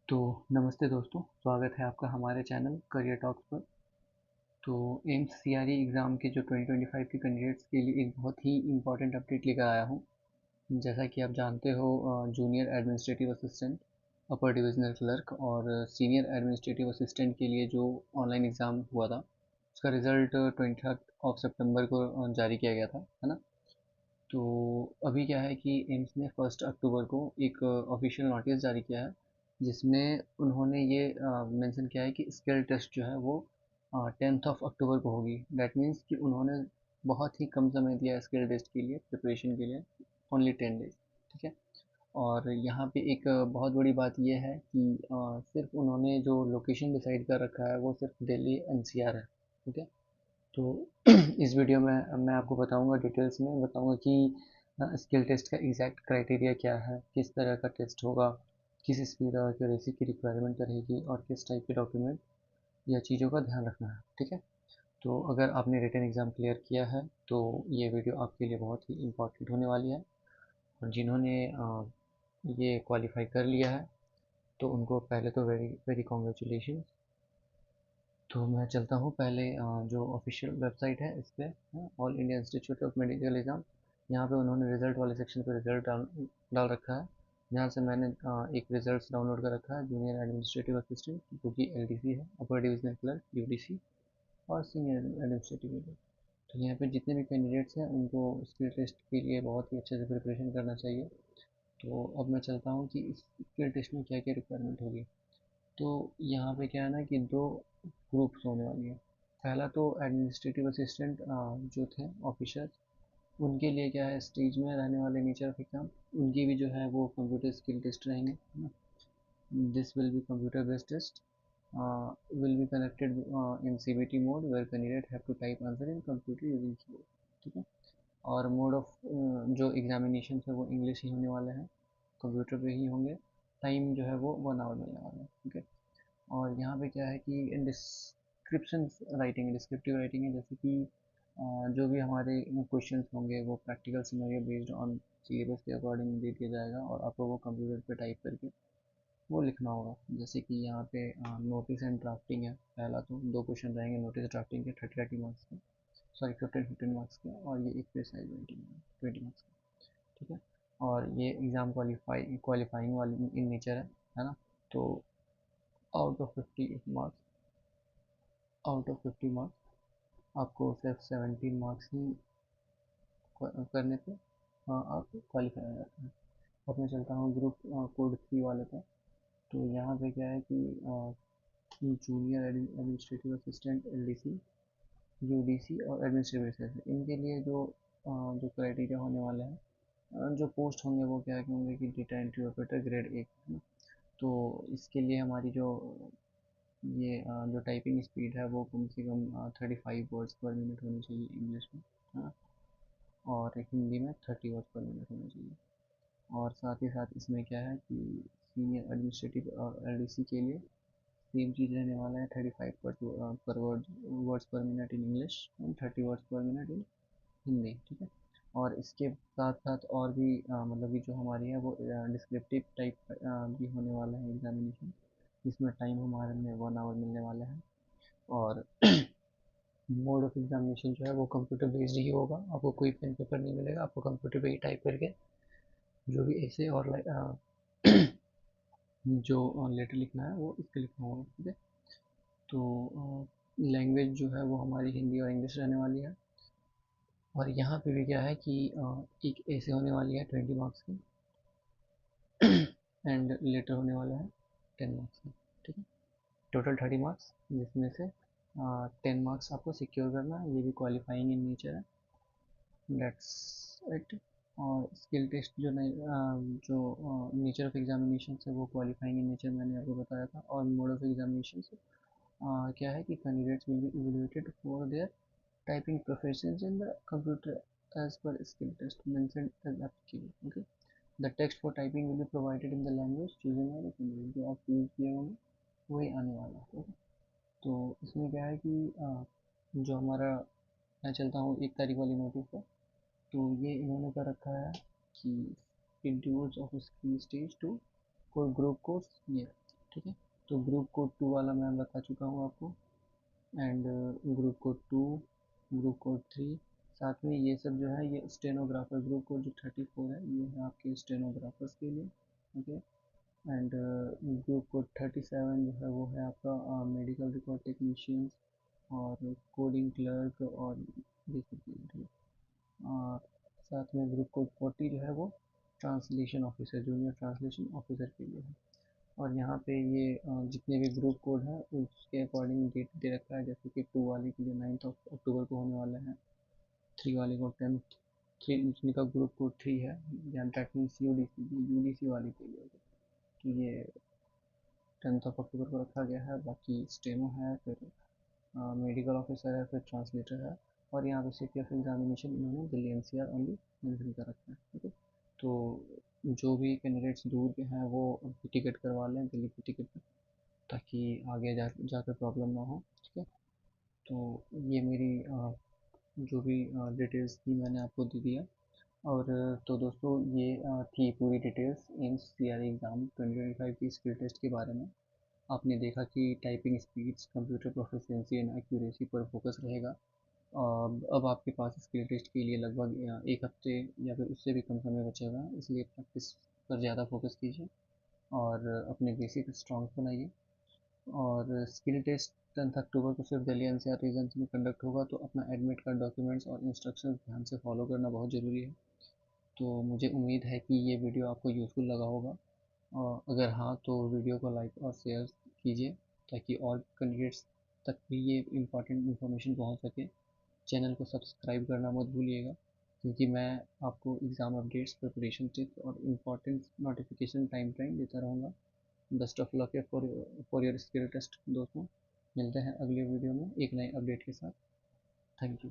तो नमस्ते दोस्तों, स्वागत है आपका हमारे चैनल करियर टॉक्स पर। तो एम्स सीआरई एग्ज़ाम के जो 2025 के कैंडिडेट्स के लिए एक बहुत ही इम्पोर्टेंट अपडेट लेकर आया हूँ। जैसा कि आप जानते हो, जूनियर एडमिनिस्ट्रेटिव असिस्टेंट, अपर डिविजनल क्लर्क और सीनियर एडमिनिस्ट्रेटिव असिस्टेंट के लिए जो ऑनलाइन एग्ज़ाम हुआ था, उसका रिज़ल्ट 23 को जारी किया गया था, है ना। तो अभी क्या है कि एम्स ने 1 अक्टूबर को एक ऑफिशियल नोटिस जारी किया है, जिसमें उन्होंने ये मेंशन किया है कि स्किल टेस्ट जो है वो 10 अक्टूबर को होगी। डैट मीन्स कि उन्होंने बहुत ही कम समय दिया है स्किल टेस्ट के लिए, प्रिपरेशन के लिए, ओनली 10 डेज। ठीक है। और यहाँ पे एक बहुत बड़ी बात ये है कि सिर्फ उन्होंने जो लोकेशन डिसाइड कर रखा है वो सिर्फ दिल्ली एनसीआर है। ठीक है। तो इस वीडियो में मैं आपको बताऊंगा, डिटेल्स में बताऊंगा कि स्किल टेस्ट का एग्जैक्ट क्राइटेरिया क्या है, किस तरह का टेस्ट होगा, किस स्पीड और एक्यूरेसी की रिक्वायरमेंट रहेगी और किस टाइप के डॉक्यूमेंट या चीज़ों का ध्यान रखना है। ठीक है। तो अगर आपने रिटन एग्ज़ाम क्लियर किया है तो ये वीडियो आपके लिए बहुत ही इम्पोर्टेंट होने वाली है। और जिन्होंने ये क्वालिफाई कर लिया है तो उनको पहले तो वेरी वेरी कॉन्ग्रेचुलेशन। तो मैं चलता हूँ पहले जो ऑफिशियल वेबसाइट है इस पर, all India institute of medical exam. यहाँ पे उन्होंने रिज़ल्ट वाले सेक्शन पे रिज़ल्ट डाल रखा है। यहाँ से मैंने एक रिज़ल्ट डाउनलोड कर रखा है, जूनियर एडमिनिस्ट्रेटिव असिस्टेंट जो कि एलडीसी है, अपर डिविजनल क्लर्क यूडीसी, और सीनियर एडमिनिस्ट्रेटिव क्लर्क। तो यहाँ पे जितने भी कैंडिडेट्स हैं उनको स्किल टेस्ट के लिए बहुत ही अच्छे से प्रिपरेशन करना चाहिए। तो अब मैं चलता हूँ कि इस स्किल टेस्ट में क्या क्या रिक्वायरमेंट होगी। तो यहाँ पे क्या है ना कि दो ग्रुप्स होने वाली है। पहला तो एडमिनिस्ट्रेटिव असिस्टेंट जो थे ऑफिसर, उनके लिए क्या है, स्टेज में रहने वाले नेचर ऑफ एग्जाम, उनकी भी जो है वो कंप्यूटर स्किल टेस्ट रहेंगे, है ना। This will be computer based test, will be connected in CBT mode where candidate have to type answer in computer using keyboard. ठीक है। और मोड ऑफ जो एग्जामिनेशन है वो इंग्लिश ही होने वाले हैं, कंप्यूटर पे ही होंगे। टाइम जो है वो 1 आवर मिलने वाला है। ठीक है। और यहाँ पे क्या है कि डिस्क्रिप्शन राइटिंग, डिस्क्रिप्टिव राइटिंग है, जैसे कि जो भी हमारे क्वेश्चंस होंगे वो practical scenario based on syllabus के अकॉर्डिंग दे दिया जाएगा और आपको वो कंप्यूटर पे टाइप करके वो लिखना होगा। जैसे कि यहाँ पे नोटिस एंड ड्राफ्टिंग है पहला, तो 2 क्वेश्चन रहेंगे नोटिस ड्राफ्टिंग के, 30-30 मार्क्स के, सॉरी 15-15 मार्क्स के, और ये एक पेज साइज 20 मार्क्स का। ठीक है। और ये एग्ज़ाम क्वालिफाइंग वाली इन नेचर है ना। तो आउट ऑफ 50 मार्क्स, आपको सिर्फ 17 मार्क्स ही करने पे आप क्वालिफाई हो जाते हैं। अब मैं चलता हूँ ग्रुप कोड 3 वाले पे। तो यहाँ पे क्या है कि junior administrative assistant LDC, UDC और एडमिनिस्ट्रेटिव असिस्टेंट, इनके लिए जो क्राइटेरिया होने वाले हैं, जो पोस्ट होंगे वो क्या होंगे कि डेटा एंट्री ऑपरेटर ग्रेड 1, है ना। तो इसके लिए हमारी जो टाइपिंग स्पीड है वो कम से कम 35 वर्ड्स पर मिनट होनी चाहिए इंग्लिश में, है ना। और हिंदी में 30 वर्ड्स पर मिनट होना चाहिए। और साथ ही साथ इसमें क्या है कि सीनियर एडमिनिस्ट्रेटिव और एलडीसी के लिए सेम चीज़ रहने वाला है, 35 वर्ड्स पर minute in English and 30 words पर मिनट इन हिंदी। ठीक है। और इसके साथ साथ और भी मतलब कि जो हमारी है वो डिस्क्रिप्टिव टाइप भी होने वाला है एग्जामिनेशन, जिसमें टाइम हमारे में 1 आवर मिलने वाला है। और मोड ऑफ एग्जामिनेशन जो है वो कंप्यूटर बेस्ड ही होगा, आपको कोई पेन पेपर नहीं मिलेगा, आपको कंप्यूटर पे ही टाइप करके जो भी ऐसे और जो लेटर लिखना है वो इसके लिखना होगा। ठीक है। तो लैंग्वेज जो है वो हमारी हिंदी और इंग्लिश रहने वाली है। और यहाँ पे भी क्या है कि एक ऐसे होने वाली है 20 मार्क्स की एंड लेटर होने वाला है 10 मार्क्स का। ठीक है। टोटल 30 मार्क्स, जिसमें से 10 मार्क्स आपको सिक्योर करना है, ये भी क्वालिफाइंग इन नेचर है। That's it. और स्किल टेस्ट जो नेचर ऑफ एग्जामिनेशन है वो क्वालिफाइंग इन नेचर मैंने आपको बताया था। और मोड ऑफ एग्जामिनेशन से क्या है कि candidates will be evaluated for their typing proficiency in the computer as per skill test mentioned as applicable. Okay. The text for typing will be provided in the language chosen by the candidate, जो आप use किए होंगे वही आने वाला है। okay? तो इसमें क्या है कि जो हमारा, मैं चलता हूँ 1 तारीख वाली नोटिस पर। तो ये इन्होंने कर रखा है कि schedules of skill stage 2 for group course ये। ठीक है। तो ग्रुप कोड 2 वाला मैं बता चुका हूँ आपको, and group code 2, group code 3, साथ में ये सब जो है ये स्टेनोग्राफर, ग्रुप कोड जो 34 है ये है आपके स्टेनोग्राफर्स के लिए। ओके। एंड ग्रुप कोड 37 जो है वो है आपका मेडिकल रिकॉर्ड टेक्नीशियंस और कोडिंग क्लर्क और ये सब चीज़ें। और साथ में ग्रुप कोड 40 जो है वो translation officer, junior translation officer के लिए है। और यहाँ पे ये जितने भी ग्रुप कोड हैं उसके अकॉर्डिंग डेट दे रखा है, जैसे कि 2 वाले के लिए 9 अक्टूबर को होने वाले हैं, 3 वाले को 10, थ्री जिनका ग्रुप कोड 3 है, या दैट मीन्स यूडीसी वाले के लिए होगा। तो ये 10 अक्टूबर को रखा गया है। बाकी स्टेनो है, फिर मेडिकल ऑफिसर है, फिर ट्रांसलेटर है, और यहाँ पे सिटी ऑफ एग्जामिनेशन इन्होंने दिल्ली एनसीआर ओनली मेंशन कर रखा है। ठीक है। तो जो भी कैंडिडेट्स दूर के हैं वो टिकट करवा लें दिल्ली की टिकट, ताकि आगे जाकर प्रॉब्लम ना हो। ठीक है। तो ये मेरी जो भी डिटेल्स थी मैंने आपको दे दिया। और तो दोस्तों ये थी पूरी details AIIMS C R exam 2025 की स्किल टेस्ट के बारे में। आपने देखा कि typing speeds, computer proficiency and accuracy पर फोकस रहेगा। अब आपके पास स्किल टेस्ट के लिए लगभग 1 हफ्ते या फिर उससे भी कम समय बचा हुआ है, इसलिए प्रैक्टिस पर ज़्यादा फोकस कीजिए और अपने बेसिक स्ट्रॉन्ग बनाइए। और स्किल टेस्ट 10 अक्टूबर को सिर्फ दिल्ली एनसीआर रीजन में कंडक्ट होगा, तो अपना एडमिट कार्ड डॉक्यूमेंट्स और इंस्ट्रक्शंस ध्यान से फॉलो करना बहुत ज़रूरी है। तो मुझे उम्मीद है कि ये वीडियो आपको यूज़फुल लगा होगा, और अगर हाँ तो वीडियो को लाइक और शेयर कीजिए, ताकि और कैंडिडेट्स तक भी ये इम्पॉर्टेंट इन्फॉर्मेशन पहुंच सके। चैनल को सब्सक्राइब करना मत भूलिएगा, क्योंकि मैं आपको एग्ज़ाम अपडेट्स, प्रिपरेशन टिप्स और इम्पॉर्टेंट नोटिफिकेशन टाइम देता रहूँगा। Best of luck for your skill test दोस्तों। मिलते हैं अगले वीडियो में एक नए अपडेट के साथ। Thank you.